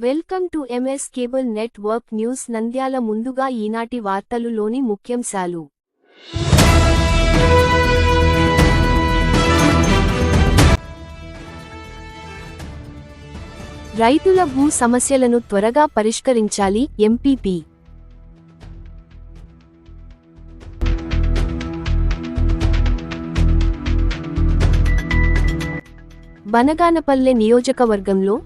Welcome to MS cable network news Nandyal. ముందుగా ఈనాటి వార్తలులోని ముఖ్యాంశాలు. రైతుల భూ సమస్యలను త్వరగా పరిష్కరించాలి ఎంపీపీ. బనగానపల్లె నియోజకవర్గంలో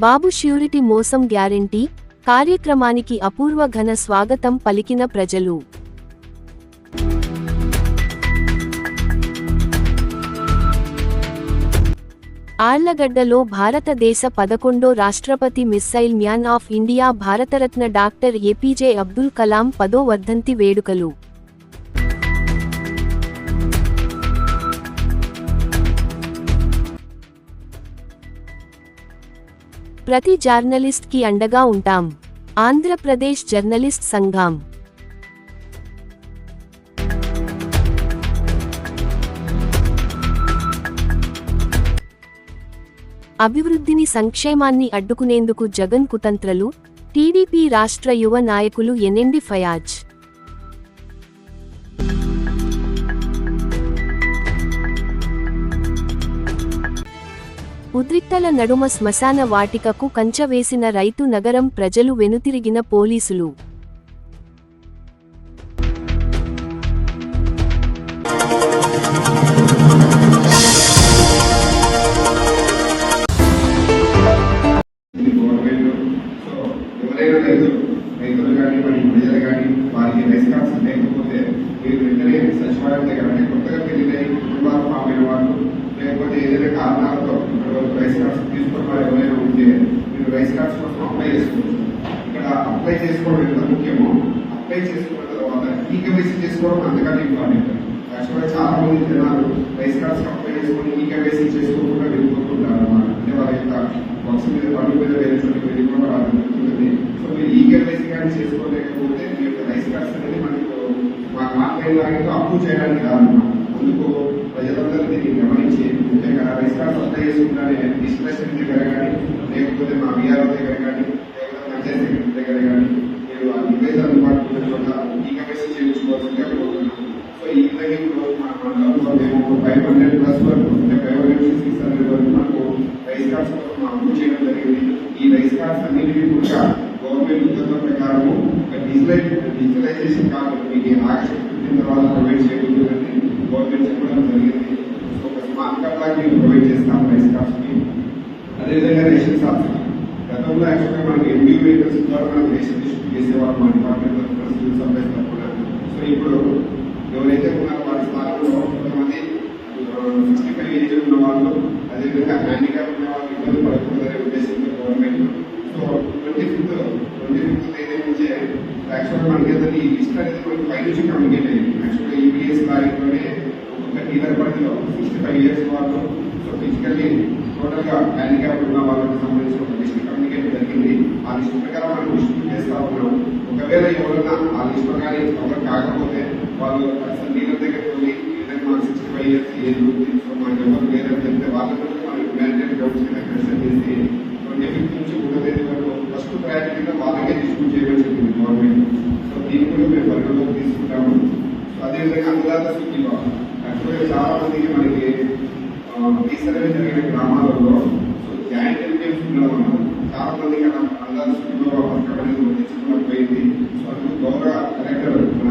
బాబు ష్యూరిటీ మోసం గ్యారెంటీ కార్యక్రమానికి అపూర్వ ఘన స్వాగతం పలికిన ప్రజలు. ఆళ్లగడ్డలో భారతదేశ 11వ రాష్ట్రపతి missile man of India Bharat Ratna doctor APJ Abdul Kalam 10వ వర్ధంతి వేడుకలు. ప్రతి జర్నలిస్ట్ కి అండగా ఉంటాం. ఆంధ్రప్రదేశ్ జర్నలిస్ట్ సంఘం. అభివృద్ధిని సంక్షేమాన్ని అడ్డుకునేందుకు జగన్ కుతంత్రలు. టీడీపీ రాష్ట్ర యువ నాయకులు ఎన్ఎండి ఫయాజ్. ఉద్రిక్తల నడుమ శ్మశాన వాటికకు కంచె వేసిన రైతు నగరం ప్రజలు, వెనుతిరిగిన పోలీసులు. లేకపోతే ఏదైనా కారణాలతో రైస్ కార్డ్స్ తీసుకున్న వారు ఎవరైనా ఉంటే మీరు రైస్ కార్డ్స్ కోసం అప్లై చేసుకోవచ్చు. ఇక్కడ అప్లై చేసుకోవడం ఎంత ముఖ్యమో, అప్లై చేసుకున్న తర్వాత ఈకేవైసీ చేసుకోవడం అంతకంటే ఇంపార్టెంట్. యాక్చువల్గా చాలా మంది జనాలు రైస్ కార్డ్స్ అప్లై చేసుకుని ఈకేవైసీ చేసుకోకుండా వెళ్ళిపోతుంటారు అన్నమాట. అంటే వాళ్ళ యొక్క వర్క్స్ మీద పనుల మీద వేరే చోట్ల వెళ్ళిపోవడం అది జరుగుతుంది. సో మీరు ఈకేవైసీ కానీ చేసుకోలేకపోతే మీ యొక్క రైస్ కార్డ్స్ అనేది మాకు ఆన్లైన్ లాగా అప్రూవ్ చేయడానికి కాదన్నమాట. అందుకు ప్రజలందరూ దీన్ని గమనించి ముఖ్యంగా రైస్ కార్డ్స్ అప్లై చేసుకుంటానే డిస్ప్లేస్మెంట్ దగ్గర కానీ, లేకపోతే మా బీఆర్ఓ దగ్గర కానీ, లేకపోతే పంచాయత్ సెక్రటరీ దగ్గర కానీ మీరు ఆ డివైస్ అందుబాటులో చోట ఈకేవైసీ చేయించుకోవాల్సిందిగా కోరుతున్నాం. సో ఈ విధంగా ఇప్పుడు మా మండలంలో మేము 500+ వరకు, అంటే 500-600 వరకు మనకు రైస్ కార్డ్స్ కోసం అప్రూవ్ చేయడం జరిగింది. ఈ రైస్ కార్డ్స్ అన్నింటినీ కూడా గవర్నమెంట్ ఉత్తర్వుల ప్రకారము డిజిటలైజేషన్ కాదు, మీకు ఆగస్టు 15 తర్వాత ప్రొవైడ్ చేయబోతుందని గవర్నమెంట్ చెప్పడం జరిగింది. సో ఒక స్మార్ట్ కార్డ్ లాగా మేము ప్రొవైడ్ చేస్తాం రైస్ కార్డ్స్ కి. అదేవిధంగా రేషన్ సబ్సిడీ గతంలో యాక్చువల్గా మనకి ఎంపీ వెహికల్స్ ద్వారా మనకు రేషన్ డిస్ట్రిబ్యూట్ చేసేవాళ్ళు మా డిపార్ట్మెంట్ తరఫున, సివిల్ సప్లైస్ తరఫున. సో ఇప్పుడు ఎవరైతే ఉన్నారో వారి స్థానంలో కొంతమంది 65 ఏజ్ ఉన్న వాళ్ళు, అదేవిధంగా హ్యాండిక్యాప్ ఉన్న వాళ్ళు ఇబ్బంది పడకూడదనే ఉద్దేశంతో గవర్నమెంట్ సో 25th తేదీ నుంచే యాక్చువల్గా మనకి ఏదైనా ఈ లిస్ట్ అనేది మనకి పై నుంచి కమ్యూనికేట్ అయ్యింది. యాక్చువల్గా ఈపీఎస్ స్థాయిలోనే ఒక్కొక్క డీలర్ పరిధిలో 65 ఇయర్స్ వాళ్ళు, సో ఫిజికల్లీ టోటల్గా హ్యాండిక్యాప్ ఉన్న వాళ్ళకి సంబంధించిన ఒక లిస్ట్ కమ్యూనికేట్ జరిగింది. ఆ లిస్ట్ ప్రకారం మనం డిస్ట్రిబ్యూట్ చేస్తా ఉన్నాం. ఒకవేళ ఎవరైనా ఆ లిస్ట్ కానీ కవర్ కాకపోతే వాళ్ళు అసలు డీలర్ దగ్గరికి వెళ్ళి ఏదైనా మాకు 65 ఇయర్స్ ఏజ్ ఉంది, సో మనకి ఎవరు లేదని చెప్తే వాళ్ళకి మనం హ్యుమానిటేరియన్ కౌన్సిలింగ్ కన్సల్ట్ చేసి 25th నుంచి 1వ తేదీ వరకు ఫస్ట్ ప్రయారిటీగా వాళ్ళకే డిస్ట్రిబ్యూట్ చేయమని చెప్పింది గవర్నమెంట్. సో దీన్ని కూడా మేము పరిగణలోకి తీసుకుంటాము. సో అదేవిధంగా అన్నదాత సుఖీభావ యాక్చువల్గా చాలా మందికి మనకి ఈ సర్వే జరిగిన గ్రామాలలో సో జాయింట్ ఎన్కేమ్స్ ఉండడం వల్ల చాలా మందికి అన్నదాత సుఖీభావ పథకం అనేది వర్తించకుండా పోయింది. సో అందుకు గౌరవ కలెక్టర్ మన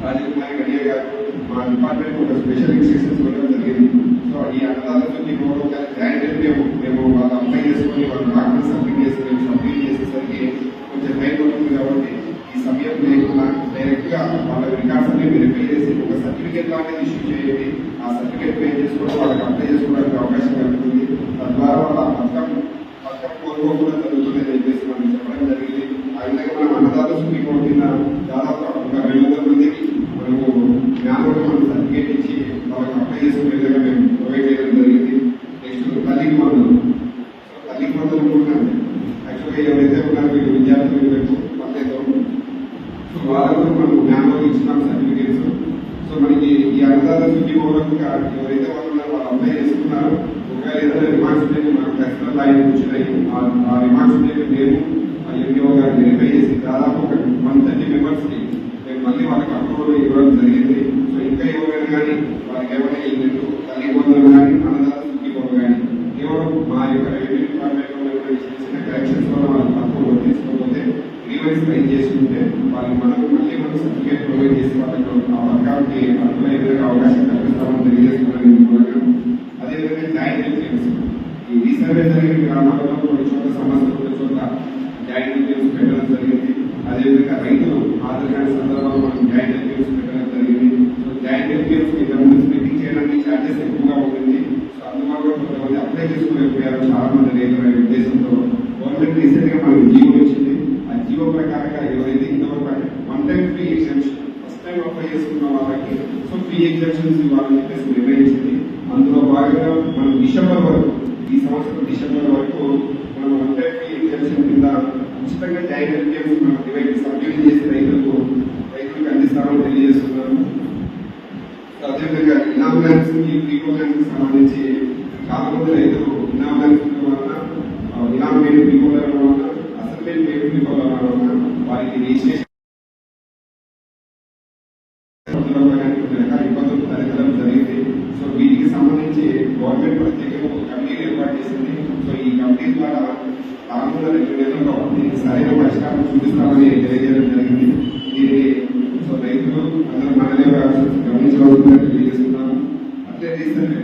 రాజీవ్ కుమార్ గడియ గారు మా డిపార్ట్మెంట్ ఒక స్పెషల్ ఇన్స్ట్రక్షన్స్ ఇవ్వడం జరిగింది. సో ఈ అన్నదాత సుఖీభావ జాయింట్ ఎన్కేమ్ మేము వాళ్ళు అప్లై చేసుకొని వాళ్ళు డాక్యుమెంట్స్ సబ్మిట్ చేసేసరికి కొంచెం టైం పడుతుంది. కాబట్టి ఈ సమయం లేకుండా డైరెక్ట్గా వాళ్ళ రికార్డ్స్ అన్ని వెరిఫై చేసి ఒక సర్టిఫికేట్ లాంటిది ఇష్యూ చేయండి. ఆ సర్టిఫికేట్ పే చేసుకోవడం వాళ్ళకి అప్లై చేసుకోవడానికి అవకాశం కలుగుతుంది. తద్వారా వాళ్ళ పథకం కోల్పోకుండా జరుగుతుంది. వాళ్ళు అప్లై చేసుకున్నారు. ఒకవేళ ఏదైనా రిమార్క్స్ ఉంటే మనకు పర్సనల్ లైన్ వచ్చినాయి. ఆ రిమార్క్స్ ఉంటే మేము ఎంపీఓ గారు వెరిఫై చేసి దాదాపు ఒక 130 మెంబర్స్కి మేము మళ్ళీ వాళ్ళకి అప్రూవల్ ఇవ్వడం జరిగింది. సో ఇంకా ఎవరైనా కానీ వాళ్ళకి ఏమైనా ఇల్లు తల్లిదండ్రులు కానీ అన్నదాతలు కానీ కేవలం మా యొక్క రెవెన్యూ డిపార్ట్మెంట్లో చిన్న కరెక్షన్స్ వల్ల వాళ్ళు తక్కువ తీసుకోకపోతే రీవైజ్ ఫైల్ చేసుకుంటే వాళ్ళకి మనం మళ్ళీ మనం సర్టిఫికేట్ ప్రొవైడ్ చేసి వాళ్ళకి ఆ వర్గానికి అర్థమయ్యే అవకాశం కల్పిస్తామని తెలియజేస్తున్నాను. అదేవిధంగా జాయింట్ ఎన్క్లేవ్స్ ఈ రీసర్వే జరిగిన గ్రామాలలో కొన్ని చోట్ల సమస్యలు కొన్ని చోట్ల జాయింట్ ఎన్క్లేవ్స్ పెట్టడం జరిగింది. అదేవిధంగా రైతులు హాజరు కాని సందర్భంలో మనం జాయింట్ ఎన్క్లేవ్స్ పెట్టడం జరిగింది. సో జాయింట్ ఎన్క్లేవ్స్ మీటింగ్ చేయడానికి ఛార్జెస్ ఎక్కువగా ఉంటుంది. సో అందువల్ల కొంతమంది అప్లై చేసుకోలేకపోయారు చాలా మంది రైతుల ఉద్దేశంతో గవర్నమెంట్ రీసెంట్ గా మనకు జీవో వచ్చింది. ఆ జీవో ప్రకారంగా ఎవరైతే ఇంతవరకు one time free exemption first time apply చేసుకున్న వాళ్ళకి సో ఫ్రీ ఎగ్జామ్షన్స్ ఇవ్వాలని చెప్పేసి నిర్ణయించింది. అందులో భాగంగా మనం డిసెంబర్ వరకు ఈ సంవత్సరం డిసెంబర్ వరకు మనం వన్ టైం ఫ్రీ ఎగ్జామ్షన్ కింద ఉచితంగా జాయింట్ ఎన్క్లేవ్స్ మనం సబ్మిట్ చేసి రైతులకు అందిస్తామని తెలియజేస్తున్నాము. అదేవిధంగా ఇనామినెన్స్ ఈ ఫ్రీ ప్రోగ్రామ్స్ సంబంధించి చాలా మంది రైతులు ఇనామినెన్స్ వలన ఇనామినేట్ ఫ్రీ ప్రోగ్రామ్ వలన అసెంబ్లీ ఫ్రీ ప్రోగ్రామ్ వలన వారికి రిజిస్ట్రేషన్ ఇబ్బందులు తలెత్తడం జరిగింది. సో వీటికి సంబంధించి గవర్నమెంట్ ప్రత్యేకంగా ఒక కమిటీ ఏర్పాటు చేసింది. సో ఈ కమిటీ ద్వారా రానున్న 2 నెలల్లో దీనికి సరైన పరిష్కారం చూపిస్తామని తెలియజేయడం జరిగింది. దీన్ని సో రైతులు అందరూ మనలే గమనించవలసిందని తెలియజేస్తున్నాము. అట్లే రీసెంట్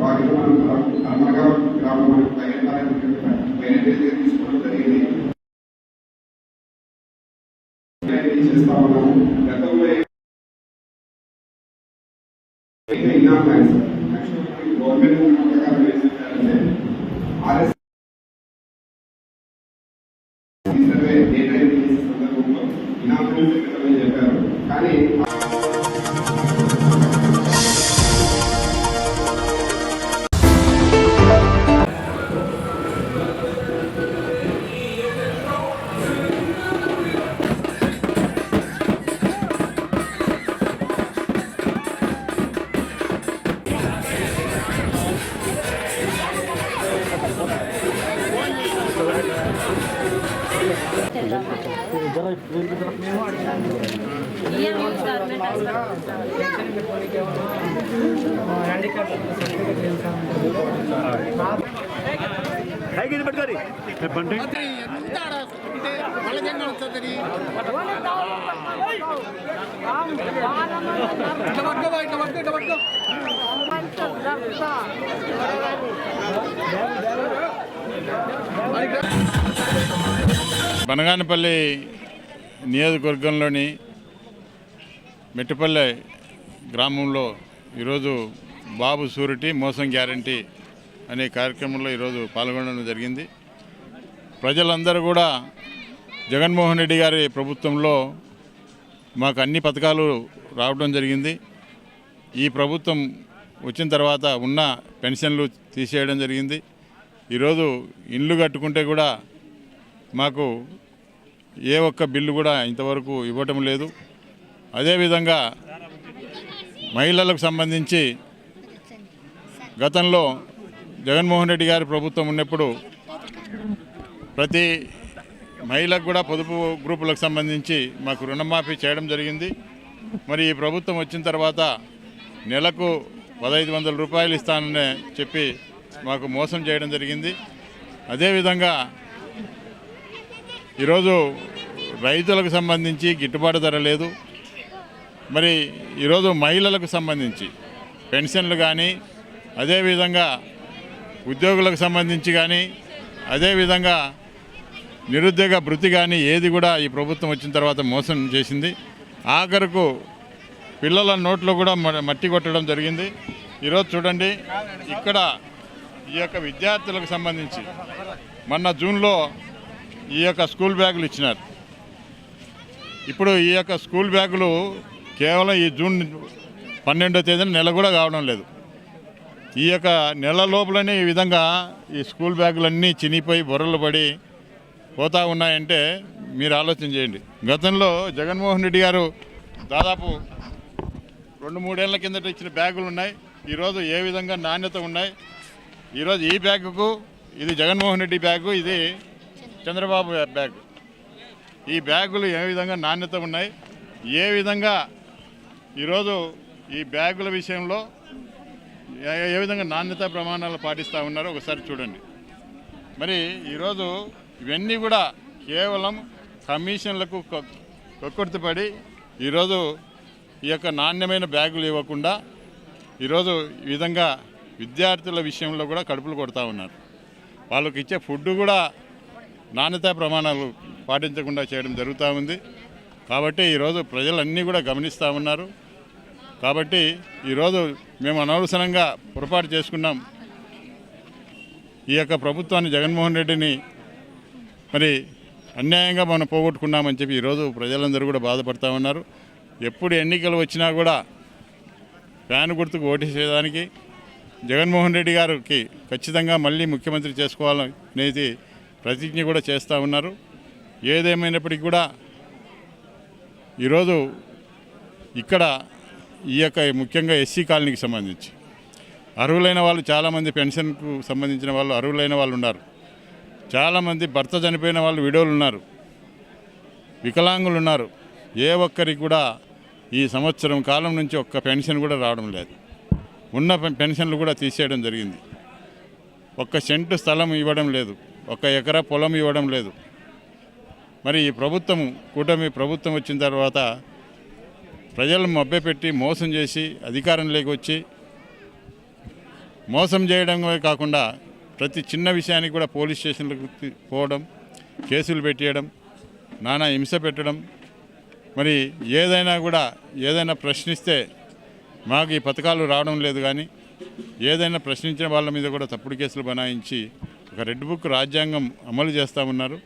భాగంగా మనం కర్మగా గ్రామం మనకు పైన తీసుకోవడం జరిగింది. చేస్తా ఉన్నాము. గతంలో గవర్నమెంట్ ప్రకారం ఏం చెప్పారంటే ఆర్ఎస్ సందర్భంలో ఇనామినెన్స్ పెట్టమని చెప్పారు. కానీ బనగానపల్లి నియోజకవర్గంలోని మెట్టుపల్లె గ్రామంలో ఈరోజు బాబు షూరిటీ మోసం గ్యారంటీ అనే కార్యక్రమంలో ఈరోజు పాల్గొనడం జరిగింది. ప్రజలందరూ కూడా జగన్మోహన్ రెడ్డి గారి ప్రభుత్వంలో మాకు అన్ని పథకాలు రావడం జరిగింది. ఈ ప్రభుత్వం వచ్చిన తర్వాత ఉన్న పెన్షన్లు తీసేయడం జరిగింది. ఈరోజు ఇండ్లు కట్టుకుంటే కూడా మాకు ఏ ఒక్క బిల్లు కూడా ఇంతవరకు ఇవ్వటం లేదు. అదేవిధంగా మహిళలకు సంబంధించి గతంలో జగన్మోహన్ రెడ్డి గారి ప్రభుత్వం ఉన్నప్పుడు ప్రతి మహిళకు కూడా పొదుపు గ్రూపులకు సంబంధించి మాకు రుణమాఫీ చేయడం జరిగింది. మరి ఈ ప్రభుత్వం వచ్చిన తర్వాత నెలకు 1500 రూపాయలు ఇస్తానని చెప్పి మాకు మోసం చేయడం జరిగింది. అదేవిధంగా ఈరోజు రైతులకు సంబంధించి గిట్టుబాటు ధర లేదు. మరి ఈరోజు మహిళలకు సంబంధించి పెన్షన్లు కానీ అదేవిధంగా ఉద్యోగులకు సంబంధించి కానీ అదేవిధంగా నిరుద్యోగ భృతి కానీ ఏది కూడా ఈ ప్రభుత్వం వచ్చిన తర్వాత మోసం చేసింది. ఆఖరకు పిల్లల నోట్లో కూడా మట్టి కొట్టడం జరిగింది. ఈరోజు చూడండి, ఇక్కడ ఈ యొక్క విద్యార్థులకు సంబంధించి మొన్న జూన్లో ఈ యొక్క స్కూల్ బ్యాగులు ఇచ్చినారు. ఇప్పుడు ఈ యొక్క స్కూల్ బ్యాగులు కేవలం ఈ జూన్ 12వ తేదీన నెల కూడా కావడం లేదు. ఈ యొక్క నెల లోపలనే ఈ విధంగా ఈ స్కూల్ బ్యాగులన్నీ చినిగిపోయి బొర్రలు పడి పోతూ ఉన్నాయంటే మీరు ఆలోచన చేయండి. గతంలో జగన్మోహన్ రెడ్డి గారు దాదాపు 2-3 ఏళ్ల కిందట ఇచ్చిన బ్యాగులు ఉన్నాయి. ఈరోజు ఏ విధంగా నాణ్యత ఉన్నాయి. ఈరోజు ఈ బ్యాగుకు ఇది జగన్మోహన్ రెడ్డి బ్యాగు, ఇది చంద్రబాబు బ్యాగ్. ఈ బ్యాగులు ఏ విధంగా నాణ్యత ఉన్నాయి, ఏ విధంగా ఈరోజు ఈ బ్యాగుల విషయంలో ఏ విధంగా నాణ్యత ప్రమాణాలు పాటిస్తూ ఉన్నారో ఒకసారి చూడండి. మరి ఈరోజు ఇవన్నీ కూడా కేవలం కమిషన్లకు కక్కుర్తిపడి ఈరోజు ఈ యొక్క నాణ్యమైన బ్యాగులు ఇవ్వకుండా ఈరోజు ఈ విధంగా విద్యార్థుల విషయంలో కూడా కడుపులు కొడతా ఉన్నారు. వాళ్ళకి ఇచ్చే ఫుడ్ కూడా నాణ్యతా ప్రమాణాలు పాటించకుండా చేయడం జరుగుతూ ఉంది. కాబట్టి ఈరోజు ప్రజలన్నీ కూడా గమనిస్తూ ఉన్నారు. కాబట్టి ఈరోజు మేము అనవసరంగా పొరపాటు చేసుకున్నాం. ఈ యొక్క ప్రభుత్వాన్ని జగన్మోహన్ రెడ్డిని మరి అన్యాయంగా మనం పోగొట్టుకున్నామని చెప్పి ఈరోజు ప్రజలందరూ కూడా బాధపడుతూ ఉన్నారు. ఎప్పుడు ఎన్నికలు వచ్చినా కూడా ఫ్యాన్ గుర్తుకు ఓటేసేదానికి జగన్మోహన్ రెడ్డి గారికి ఖచ్చితంగా మళ్ళీ ముఖ్యమంత్రి చేసుకోవాలనేది ప్రతిజ్ఞ కూడా చేస్తూ ఉన్నారు. ఏదేమైనప్పటికీ కూడా ఈరోజు ఇక్కడ ఈ యొక్క ముఖ్యంగా ఎస్సీ కాలనీకి సంబంధించి అర్హులైన వాళ్ళు చాలామంది, పెన్షన్కు సంబంధించిన వాళ్ళు అర్హులైన వాళ్ళు ఉన్నారు. చాలామంది భర్త చనిపోయిన వాళ్ళు విడోలు ఉన్నారు, వికలాంగులు ఉన్నారు. ఏ ఒక్కరికి కూడా ఈ సంవత్సరం కాలం నుంచి ఒక్క పెన్షన్ కూడా రావడం లేదు. ఉన్న పెన్షన్లు కూడా తీసేయడం జరిగింది. 1 సెంటు స్థలం ఇవ్వడం లేదు, 1 ఎకరా పొలం ఇవ్వడం లేదు. మరి ఈ ప్రభుత్వం, కూటమి ప్రభుత్వం వచ్చిన తర్వాత ప్రజలను మభ్యపెట్టి మోసం చేసి అధికారంలోకి వచ్చి మోసం చేయడమే కాకుండా ప్రతి చిన్న విషయానికి కూడా పోలీస్ స్టేషన్లకు పోవడం, కేసులు పెట్టేయడం, నానా హింస పెట్టడం. మరి ఏదైనా ప్రశ్నిస్తే మాకు ఈ పథకాలు రావడం లేదు, కానీ ఏదైనా ప్రశ్నించిన వాళ్ళ మీద కూడా తప్పుడు కేసులు బనాయించి ఒక రెడ్ బుక్ రాజ్యాంగం అమలు చేస్తూ ఉన్నారు.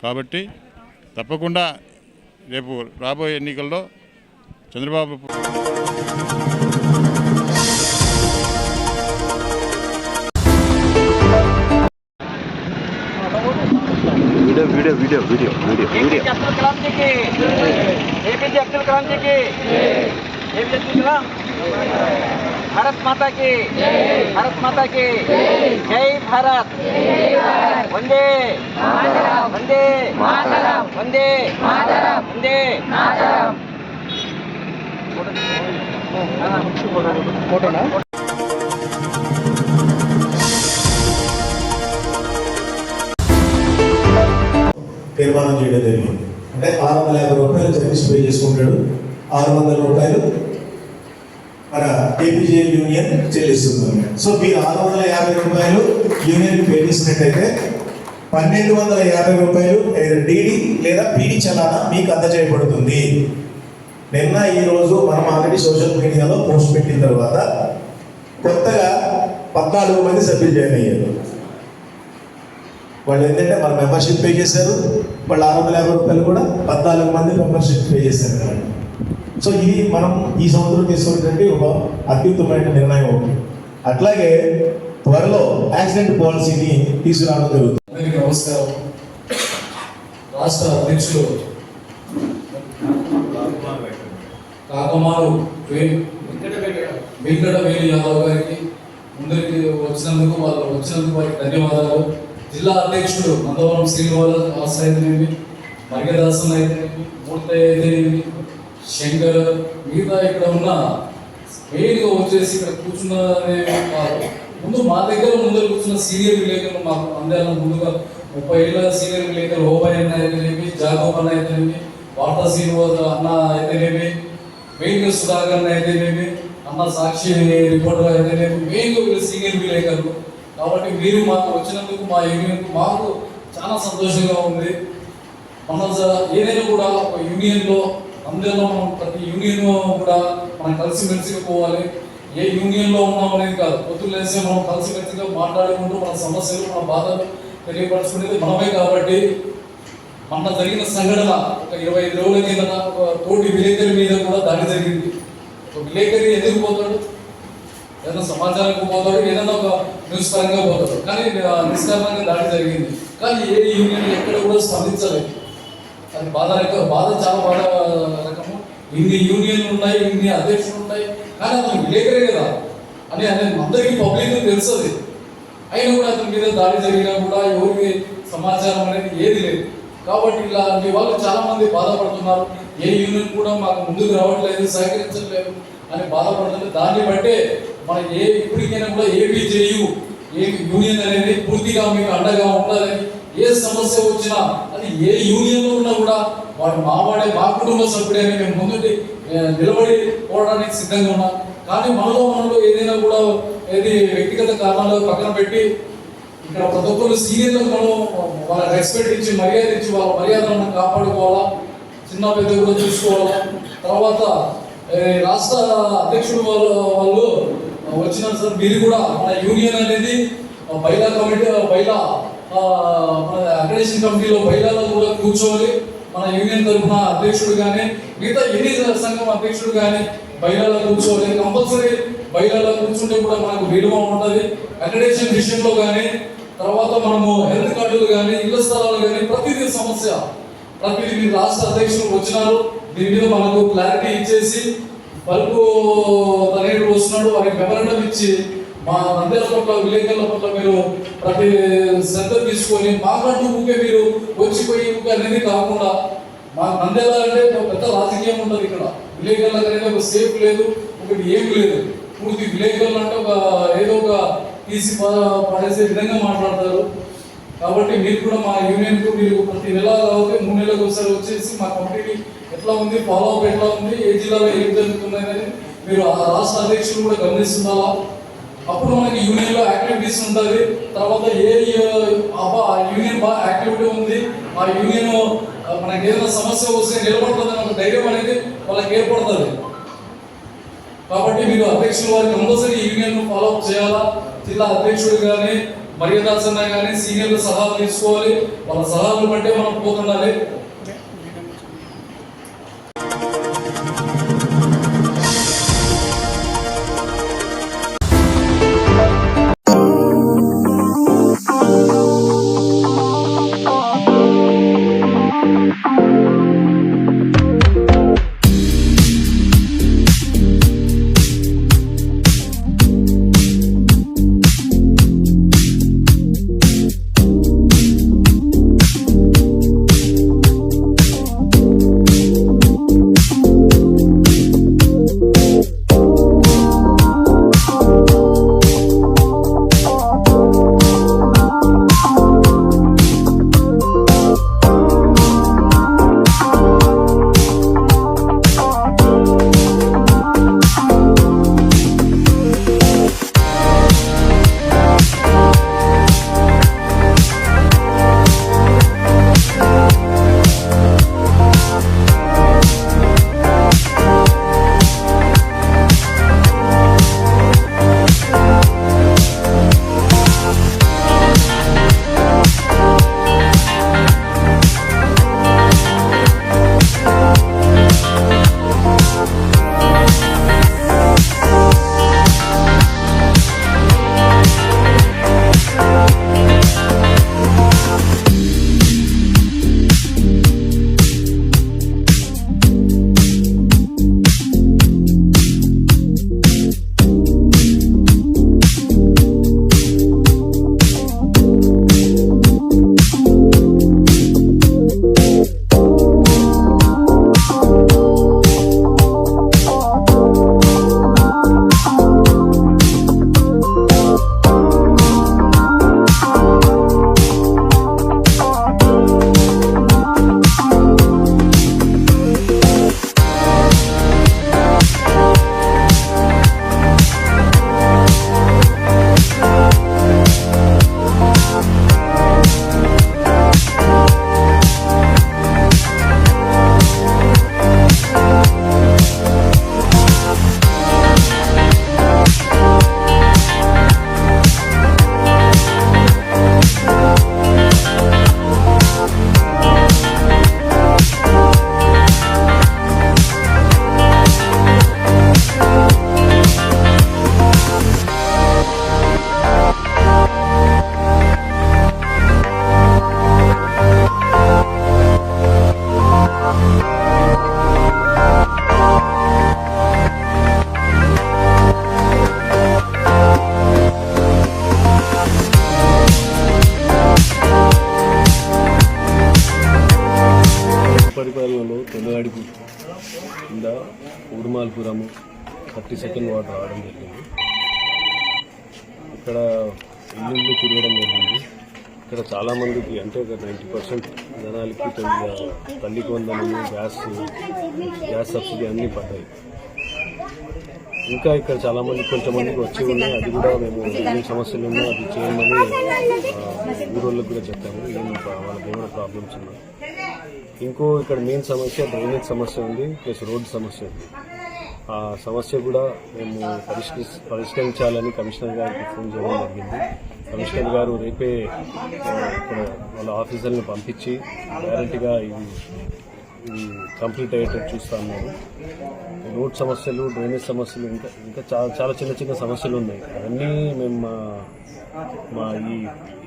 కాబట్టి తప్పకుండా రేపు రాబోయే ఎన్నికల్లో చంద్రబాబు APJ अब्दुल कलाम जी की, APJ अब्दुल कलाम जी की, APJ अब्दुल कलाम, भारत माता की, भारत माता की, जय भारत, वंदे वंदे वंदे वंदे फोटोना తీర్మానం చేయడం జరిగింది. అంటే 650 రూపాయలు జగదీష్ పే చేసుకుంటాడు, 600 రూపాయలు మన ఏపీజే యూనియన్ చెల్లిస్తుంది. సో మీరు 650 రూపాయలు యూనియన్ పే చేసినట్టయితే 1250 రూపాయలు డీడీ లేదా పీడీ చలానా మీకు అందజేయబడుతుంది. నిన్న ఈరోజు మనం ఆల్రెడీ సోషల్ మీడియాలో పోస్ట్ పెట్టిన తర్వాత కొత్తగా 14 మంది సభ్యులు జాయిన్ అయ్యారు. వాళ్ళు ఏంటంటే మన మెంబర్షిప్ పే చేశారు. వాళ్ళు 650 రూపాయలు కూడా 14 మంది మెంబర్షిప్ పే చేశారు కదా. సో ఇది మనం ఈ సంవత్సరం తీసుకున్నటువంటి ఒక అత్యుత్తమైన నిర్ణయం అవుతుంది. అట్లాగే త్వరలో యాక్సిడెంట్ పాలసీని తీసుకురావడం జరుగుతుంది. అందరికీ నమస్కారం. రాష్ట్ర అధ్యక్షులు కాకమారు వెంకట వేణు యాదవ్ గారికి ముందరికి వచ్చినందుకు వారికి ధన్యవాదాలు. జిల్లా అధ్యక్షుడు మందవరం శ్రీనివాస్ అయితేనేమి, మర్గదాసన్ అయితేనేమి, మూర్తి అయితేనేమి, శంకర్, మిగతా ఇక్కడ ఉన్న మెయిన్గా వచ్చేసి ఇక్కడ కూర్చున్నదే కాదు, ముందు మా దగ్గర ముందర కూర్చున్న సీనియర్ విలేకరులు మాకు అందరూ ముందుగా 30 ఏళ్ళ సీనియర్ విలేకరు ఓబాయ్ అన్న అయితేనేమి, జాగోబ్ అన్న అయితేనేమి, వార్తా శ్రీనివాస్ అన్న అయితేనేమి, మెయిన్గా సుధాకర్ అయితేనేమి, అన్న సాక్షి రిపోర్టర్ అయితేనేమి, మెయిన్గా వీళ్ళు సీనియర్ విలేకరులు. కాబట్టి మీరు మాకు వచ్చినందుకు మా యూనియన్కు మాకు చాలా సంతోషంగా ఉంది. మనం ఏదైనా కూడా ఒక యూనియన్లో అందరిలో మనం ప్రతి యూనియన్ కూడా మనం కలిసిమెలిసిగా పోవాలి. ఏ యూనియన్లో ఉన్నాం అనేది కాదు, పొద్దున్న వేసే మనం కలిసిమెలిసిగా మాట్లాడుకుంటూ మన సమస్యలు, మన బాధలు తెలియపరచుకునేది మనమే. కాబట్టి మొన్న జరిగిన సంఘటన ఒక 25 రోజుల కింద ఒక తోటి విలేకరి మీద కూడా దాడి జరిగింది. ఒక విలేకరి ఎందుకు పోతాడు? ఏదైనా సమాచారానికి పోతాడు, ఏదైనా ఒక న్యూస్ పరంగా పోతాడు, కానీ నిష్కారణంగా దాడి జరిగింది. కానీ ఏ యూనియన్ ఎక్కడ కూడా స్పందించలేదు. అది బాధ చాలా బాధ రకము. ఇన్ని యూనియన్లు ఉన్నాయి, ఇన్ని అధ్యక్షులు ఉన్నాయి, కానీ అతను విలేకరే కదా అని అందరికీ పబ్లిక్ తెలుస్తుంది. అయినా కూడా అతని మీద దాడి జరిగినా కూడా ఎవరికి సమాచారం అనేది ఏది లేదు. కాబట్టి ఇలాంటి వాళ్ళు చాలా మంది బాధపడుతున్నారు. ఏ యూనియన్ కూడా మాకు ముందుకు రావట్లేదు, సహకరించట్లేదు అని బాధపడుతుంది. దాన్ని బట్టే మన ఇప్పటికైనా కూడా ఏపీజేయు యూనియన్ అనేది పూర్తిగా మీకు అండగా ఉంటుందని, ఏ సమస్య వచ్చినా అది ఏ యూనియన్లో ఉన్నా కూడా వాడు మా కుటుంబ సభ్యుడే అని మేము ముందుండి నిలబడి పోవడానికి సిద్ధంగా ఉన్నాం. కానీ మనలో ఏదైనా కూడా ఏది వ్యక్తిగత కారణాలు పక్కన పెట్టి ఇక్కడ ప్రతి ఒక్కరు సీనియర్లకు మనం వాళ్ళ రెస్పెక్ట్ ఇచ్చి మర్యాద ఇచ్చి వాళ్ళ మర్యాదలను కాపాడుకోవాలా, చిన్న పెద్ద కూడా చూసుకోవాలా. తర్వాత రాష్ట్ర అధ్యక్షుడు వాళ్ళు వచ్చినారు సార్, మీరు కూడా మన యూనియన్ అనేది బైలా కమిటీ మన అక్రెడిటేషన్ కమిటీలో బైలాలో కూడా కూర్చోవాలి. మన యూనియన్ తరఫున అధ్యక్షుడు కానీ మిగతా ఎన్ని సంఘం అధ్యక్షుడు కానీ బైలాలో కూర్చోవాలి. కంపల్సరీ బైలాలో కూర్చుంటే కూడా మనకు విలువ ఉంటుంది. అక్రెడిటేషన్ విషయంలో కానీ, తర్వాత మనము హెల్త్ కార్డులు కానీ, ఇళ్ల స్థలాలు కానీ, ప్రతిదీ సమస్య ప్రతిదీ రాష్ట్ర అధ్యక్షులు వచ్చినారు. దీని మీద మనకు క్లారిటీ ఇచ్చేసి బల్బు తనేడు వస్తున్నాడు, వారికి మెమరండం ఇచ్చి మా నంద్యాల పట్ల విలేకరుల పట్ల మీరు ప్రతి శ్రద్ధ తీసుకొని మాకంటూ ఊకే మీరు వచ్చిపోయి ఊకే అనేది కాకుండా, మా నంద్యాల అంటే పెద్ద రాజకీయం ఉంటుంది. ఇక్కడ విలేకరులకు అనేది ఒక సేఫ్ లేదు, ఒకటి ఏం లేదు. పూర్తి విలేకరులు అంటే ఒక ఏదో ఒక తీసి పడేసే విధంగా మాట్లాడతారు. కాబట్టి మీరు కూడా మా యూనియన్కు మీరు ప్రతి నెల కాబట్టి 3 నెలలకు ఒకసారి వచ్చేసి మా కమిటీకి ఎట్లా ఉంది, ఫాలో అప్ ఎట్లా ఉంది, ఏ జిల్లాలో ఏం జరుగుతున్నాయని మీరు ఆ రాష్ట్ర అధ్యక్షులు కూడా గమనిస్తున్నారా. అప్పుడు మనకి యూనియన్లో యాక్టివిటీస్ ఉంటుంది. తర్వాత ఏ యూనియన్ బాగా యాక్టివిటీ ఉంది, ఆ యూనియన్ మనకి ఏదైనా సమస్య వస్తే నిలబడుతుంది అనే ఒక ధైర్యం అనేది వాళ్ళకి ఏర్పడుతుంది. కాబట్టి మీరు అధ్యక్షుల వారికి కంపల్సరీ యూనియన్ ఫాలో అప్ చేయాలా. జిల్లా అధ్యక్షుడు కానీ, మర్యాదాసన్న కానీ సీనియర్ల సలహాలు తీసుకోవాలి. వాళ్ళ సలహాలు బట్టే మనం పోతుండాలి. సెకండ్ వార్డు రావడం జరిగింది. ఇక్కడ ఇల్లు తిరగడం జరిగింది. ఇక్కడ చాలామందికి అంటే ఒక 90% జనాలకి తల్లికి వందనము, గ్యాస్ సబ్సిడీ అన్నీ పడ్డాయి. ఇంకా ఇక్కడ చాలామంది కొంతమందికి వచ్చి ఉన్నాయి. అది కూడా మేము ఏం సమస్యలు ఉన్నా అది చేయమని ఊరోళ్ళకి కూడా చెప్పాము. వాళ్ళకి ఏమైనా ప్రాబ్లమ్స్ ఉన్నాయి. ఇంకో ఇక్కడ మెయిన్ సమస్య డ్రైనేజ్ సమస్య ఉంది, ప్లస్ రోడ్డు సమస్య ఉంది. ఆ సమస్య కూడా మేము పరిష్కరించాలని కమిషనర్ గారికి ఫోన్ చేయడం జరిగింది. కమిషనర్ గారు రేపే ఇక్కడ వాళ్ళ ఆఫీసర్ని పంపించి గ్యారంటీగా ఇది కంప్లీట్ అయ్యేటట్టు చూస్తా ఉన్నారు. రోడ్ సమస్యలు, డ్రైనేజ్ సమస్యలు ఇంకా చాలా చిన్న సమస్యలు ఉన్నాయి. అవన్నీ మేము మా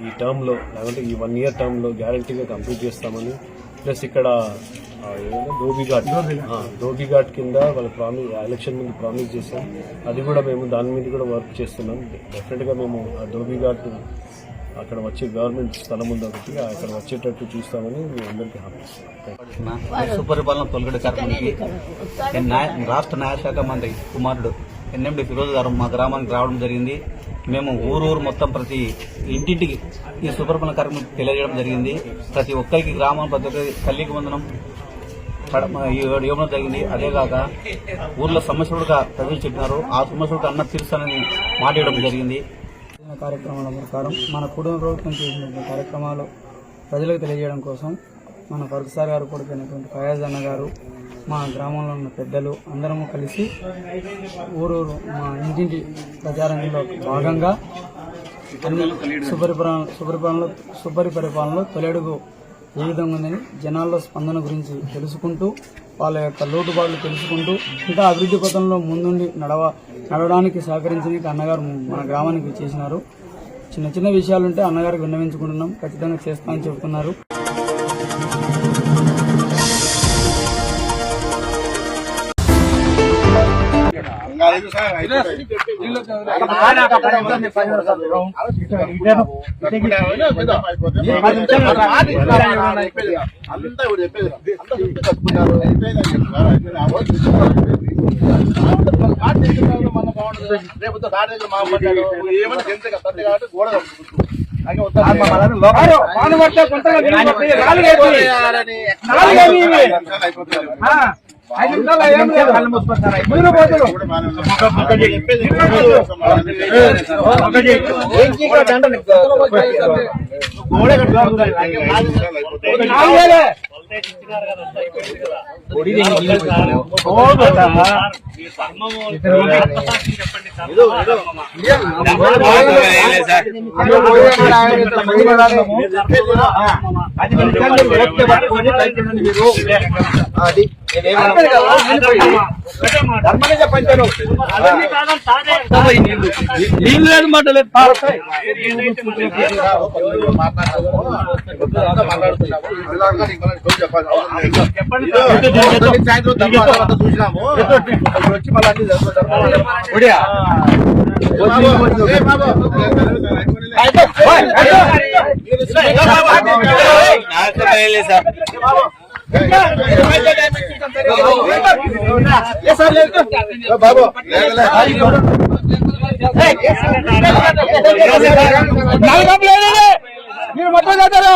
ఈ టర్మ్లో లేదంటే ఈ 1 year టర్మ్లో గ్యారంటీగా కంప్లీట్ చేస్తామని, ప్లస్ ఇక్కడ ధోబీ ఘాట్ కింద వాళ్ళు ఎలక్షన్ ముందు ప్రామిస్ చేశాం. అది కూడా మేము దాని మీద కూడా వర్క్ చేస్తున్నాం. డెఫినెట్గా మేము ఆ ధోబీ ఘాట్ అక్కడ వచ్చే గవర్నమెంట్ స్థలం ఉంది ఒకటి, అక్కడ వచ్చేటట్టు చూస్తామని మీ అందరికీ హామీ ఇస్తున్నాం. సుపరిపాలన తొలగడి కార్యక్రమానికి రాష్ట్ర న్యాయశాఖ మంత్రి కుమారుడు ఎన్ఎండి ఫిరోజ్ గారు మా గ్రామానికి రావడం జరిగింది. మేము ఊరు మొత్తం ప్రతి ఇంటింటికి ఈ సుపరిపాలన కార్యక్రమం తెలియజేయడం జరిగింది. ప్రతి ఒక్కరికి గ్రామం ప్రతి ఒక్కరికి తల్లికి వందనం ఇవ్వడం జరిగింది. అదేగాక ఊర్లో సమస్యలు కూడా ప్రజలు చెప్పినారు. ఆ సమస్యలకు అన్న తీరుస్తానని మాట ఇవ్వడం జరిగింది. కార్యక్రమాల ప్రకారం మన కుటుంబ ప్రభుత్వం చేసినటువంటి కార్యక్రమాలు ప్రజలకు తెలియజేయడం కోసం మన ఫరూక్ సార్ గారు కొడుకున్నటువంటి ఫయాజ్ అన్న గారు, మా గ్రామంలో ఉన్న పెద్దలు అందరము కలిసి ఊరు మా ఇంటింటి ప్రచారంలో భాగంగా అన్ని సుపరిపాలనలో తొలడుగు ఏ విధంగా ఉందని జనాల్లో స్పందన గురించి తెలుసుకుంటూ వాళ్ళ యొక్క లోటుబాట్లు తెలుసుకుంటూ ఇంకా అభివృద్ధి పథంలో ముందుండి నడవడానికి సహకరించడానికి అన్నగారు మన గ్రామానికి చేసినారు. చిన్న విషయాలుంటే అన్నగారికి విన్నవించుకుంటున్నాం, ఖచ్చితంగా చేస్తామని చెబుతున్నారు. చూసినాము వచ్చి బాబు మీరు మొత్తం చేస్తారు.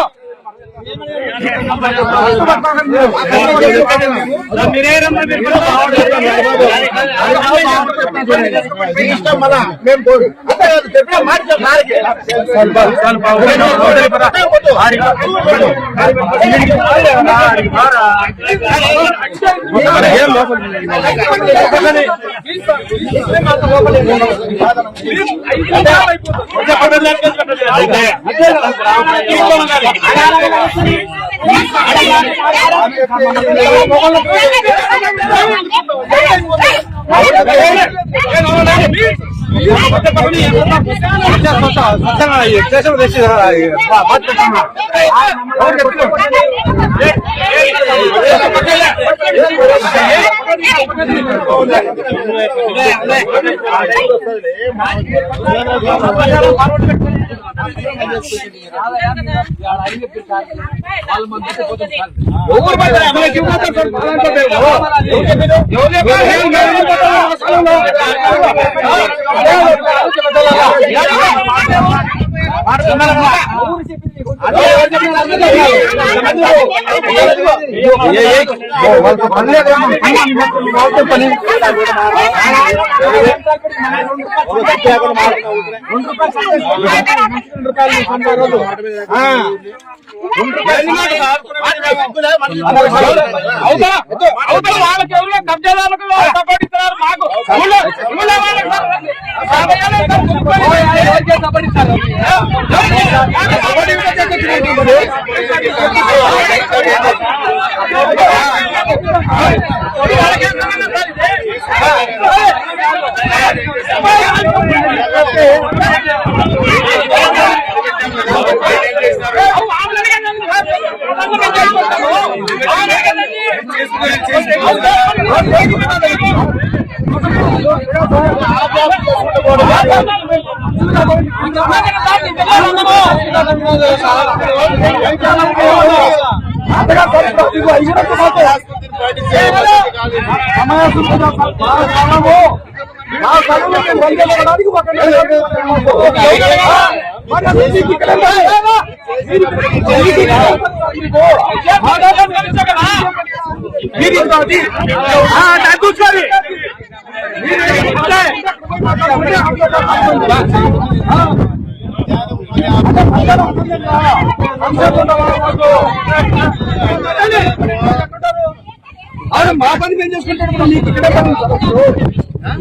మా పని మేము చేసుకుంటాం.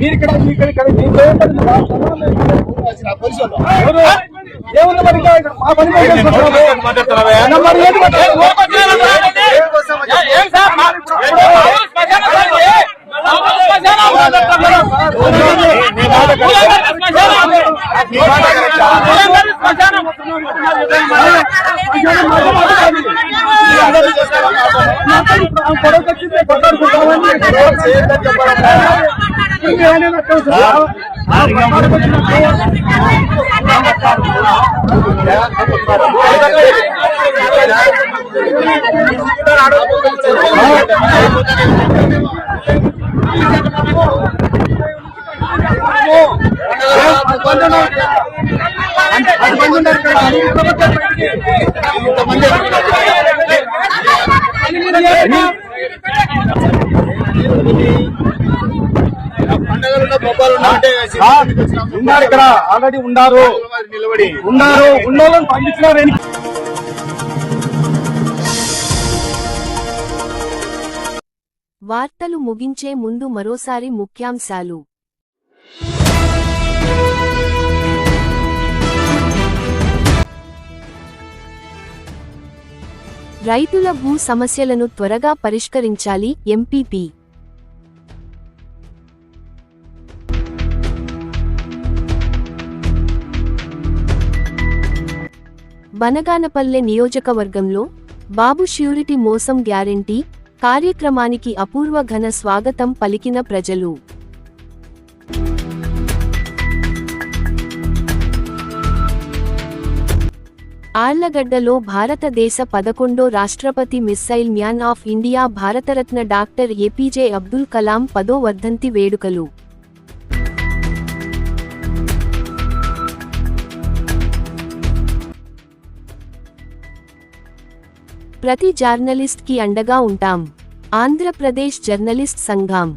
మీరు ఇక్కడ ఏముంది మరి మా పని మేము ఉన్నారు ఇక్కడ ఆల్రెడీ ఉన్నారు ఉన్నోళ్ళని పంపించినారు. వార్తలు ముగించే ముందు మరోసారి ముఖ్యాంశాలు. రైతుల భూ సమస్యలను త్వరగా పరిష్కరించాలి ఎంపీపీ. బనగానపల్లె నియోజకవర్గంలో బాబు ష్యూరిటీ మోసం గ్యారెంటీ కార్యక్రమానికి అపూర్వ ఘన స్వాగతం పలికిన ప్రజలు. ఆళ్లగడ్డలో భారతదేశ 11వ రాష్ట్రపతి missile man of India Bharat Ratna doctor APJ Abdul Kalam 10వ వర్ధంతి వేడుకలు. ప్రతి జర్నలిస్ట్ కి అండగా ఉంటాం. ఆంధ్రప్రదేశ్ జర్నలిస్ట్ సంఘం.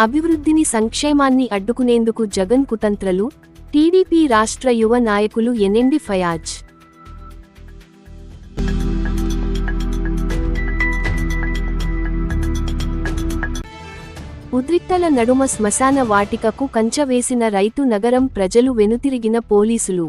అభివృద్ధిని సంక్షేమాన్ని అడ్డుకునేందుకు జగన్ కుతంత్రలు. టీడీపీ రాష్ట్ర యువ నాయకులు ఎన్ఎండి ఫయాజ్. ఉద్రిక్తల నడుమ శ్మశాన వాటికకు కంచె వేసిన రైతు నగరం ప్రజలు వెనుతిరిగిన పోలీసులు.